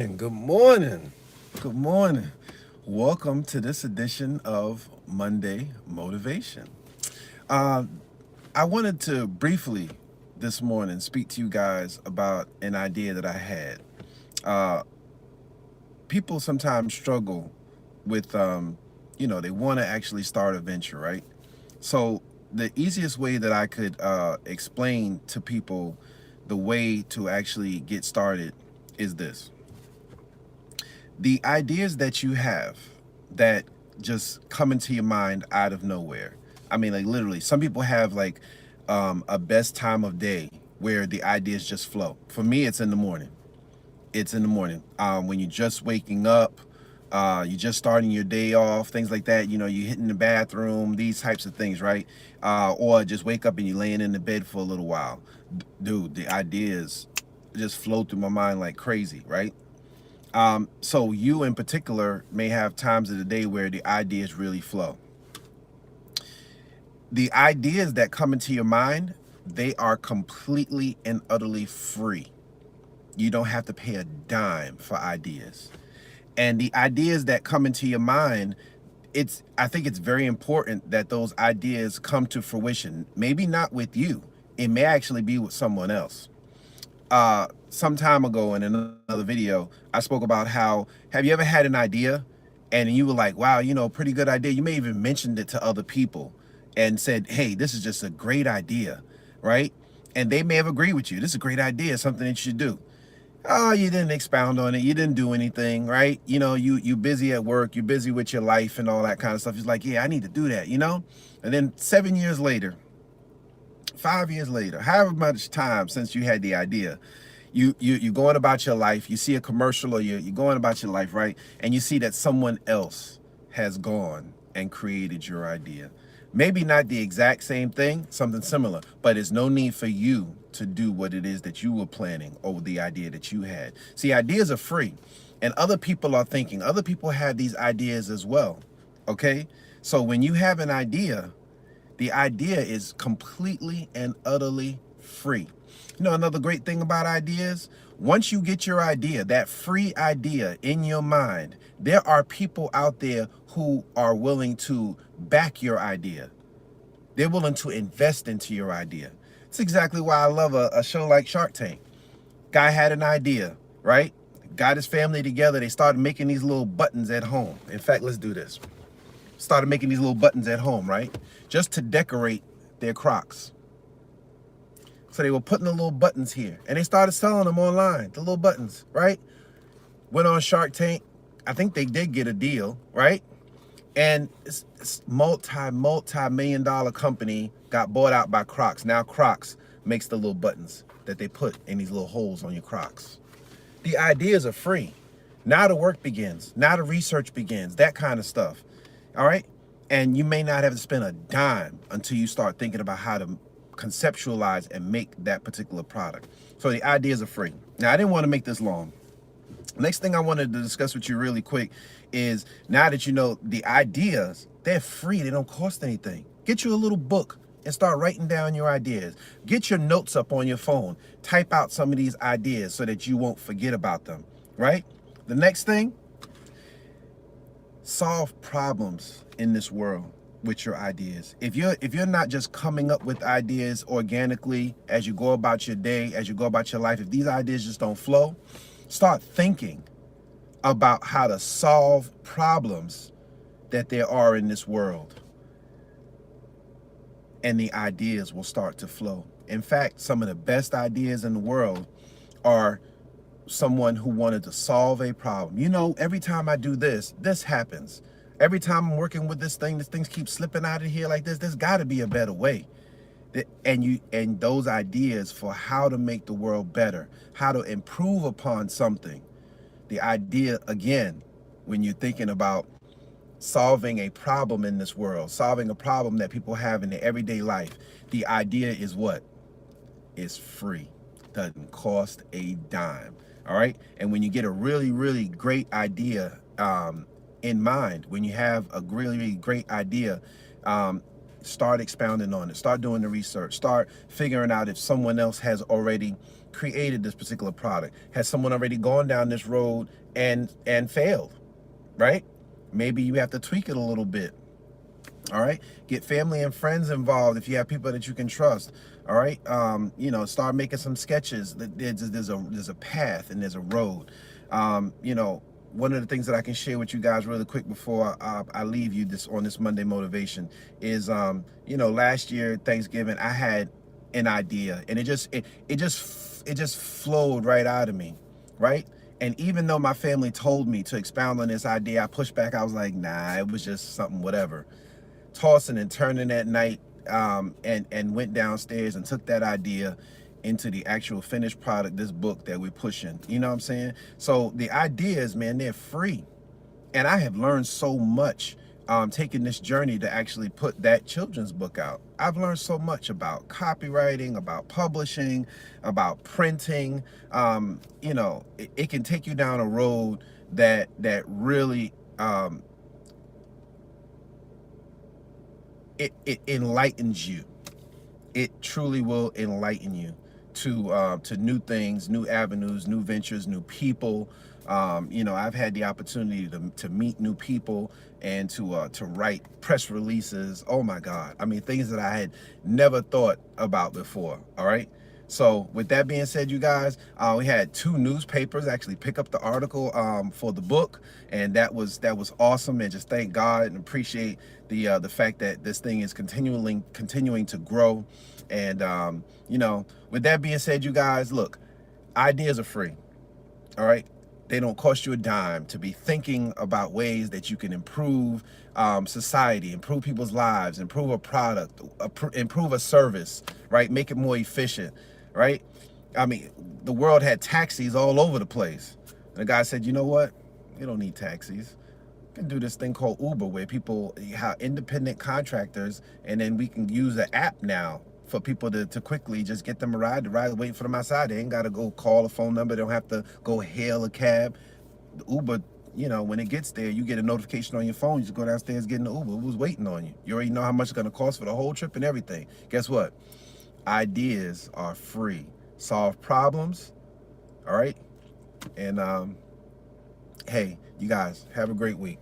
And good morning. Good morning. Welcome to this edition of Monday Motivation. Uh, I wanted to briefly this morning speak to you guys about an idea that I had. Uh, People sometimes struggle with, they want to actually start a venture, right? So, the easiest way that I could explain to people the way to actually get started is this: the ideas that you have that just come into your mind out of nowhere. I mean, like literally, some people have like a best time of day where the ideas just flow. For me, it's in the morning. It's in the morning when you're just waking up, you're just starting your day off, things like that. You know, you're hitting the bathroom, these types of things, right? Or just wake up and you're laying in the bed for a little while. Dude, the ideas just flow through my mind like crazy, right? So you in particular may have times of the day where the ideas really flow. The ideas that come into your mind, they are completely and utterly free. You don't have to pay a dime for ideas. And the ideas that come into your mind, I think it's very important that those ideas come to fruition. Maybe not with you. It may actually be with someone else. Some time ago in another video, I spoke about how, have you ever had an idea and you were like, wow, pretty good idea. You may even mentioned it to other people and said, hey, this is just a great idea, right? And they may have agreed with you. This is a great idea, something that you should do. Oh, you didn't expound on it. You didn't do anything, right? You busy at work, you're busy with your life and all that kind of stuff. It's like, yeah, I need to do that, And then 7 years later, 5 years later, however much time since you had the idea, you going about your life, you see a commercial or you're going about your life, right? And you see that someone else has gone and created your idea. Maybe not the exact same thing, something similar, but there's no need for you to do what it is that you were planning or the idea that you had. See, ideas are free and other people are thinking, other people have these ideas as well, okay? So when you have an idea, the idea is completely and utterly free. Another great thing about ideas, once you get your idea, that free idea in your mind, there are people out there who are willing to back your idea. They're willing to invest into your idea. It's exactly why I love a show like Shark Tank. Guy had an idea, right? Got his family together. They started making these little buttons at home. In fact, let's do this. Started making these little buttons at home, right? Just to decorate their Crocs. So they were putting the little buttons here and they started selling them online, the little buttons, right? Went on Shark Tank. I think they did get a deal, right? And it's multi-million dollar company got bought out by Crocs. Now Crocs makes the little buttons that they put in these little holes on your Crocs. The ideas are free. Now the work begins. Now the research begins, that kind of stuff. All right? And you may not have to spend a dime until you start thinking about how to conceptualize and make that particular product. So the ideas are free. Now, I didn't want to make this long. Next thing I wanted to discuss with you really quick is, now that you know the ideas, they're free. They don't cost anything. Get you a little book and start writing down your ideas. Get your notes up on your phone. Type out some of these ideas so that you won't forget about them, right? The next thing, solve problems in this world with your ideas. If you're not just coming up with ideas organically as you go about your day, as you go about your life, if these ideas just don't flow, start thinking about how to solve problems that there are in this world, and the ideas will start to flow. In fact, some of the best ideas in the world are someone who wanted to solve a problem. Every time I do this, this happens. Every time I'm working with this thing keeps slipping out of here like this. There's got to be a better way. And those ideas for how to make the world better, how to improve upon something. The idea, again, when you're thinking about solving a problem in this world, solving a problem that people have in their everyday life, the idea is what? It's free. Doesn't cost a dime. All right. And when you get a really, really great idea in mind, when you have a really, really great idea, start expounding on it, start doing the research, start figuring out if someone else has already created this particular product. Has someone already gone down this road and failed, right? Maybe you have to tweak it a little bit. All right, get family and friends involved if you have people that you can trust. All right, you know, start making some sketches. There's a path and there's a road. You know, one of the things that I can share with you guys really quick before I leave you on this Monday motivation is, you know, last year Thanksgiving I had an idea, and it just flowed right out of me, right? And even though my family told me to expound on this idea, I pushed back. I was like, nah, it was just something, whatever. Tossing and turning that night, and went downstairs and took that idea into the actual finished product, this book that we're pushing. You know what I'm saying? So the ideas, man, they're free. And I have learned so much taking this journey to actually put that children's book out. I've learned so much about copywriting, about publishing, about printing. You know, it can take you down a road that really it enlightens you. It truly will enlighten you to new things, new avenues, new ventures, new people. You know, I've had the opportunity to meet new people and to write press releases. Oh my God. I mean, things that I had never thought about before. All right. So with that being said, you guys, we had 2 newspapers actually pick up the article for the book, and that was awesome. And just thank God and appreciate the fact that this thing is continuing to grow. And you know, with that being said, you guys, look, ideas are free. All right. They don't cost you a dime to be thinking about ways that you can improve society, improve people's lives, improve a product, improve a service, right? Make it more efficient, right? I mean, the world had taxis all over the place. And the guy said, you know what? You don't need taxis. We can do this thing called Uber, where people have independent contractors, and then we can use an app now for people to quickly just get them a ride, waiting for them outside. They ain't got to go call a phone number. They don't have to go hail a cab. The Uber, you know, when it gets there, you get a notification on your phone. You just go downstairs, get in the Uber. Uber's waiting on you. You already know how much it's going to cost for the whole trip and everything. Guess what? Ideas are free. Solve problems, all right? And hey, you guys, have a great week.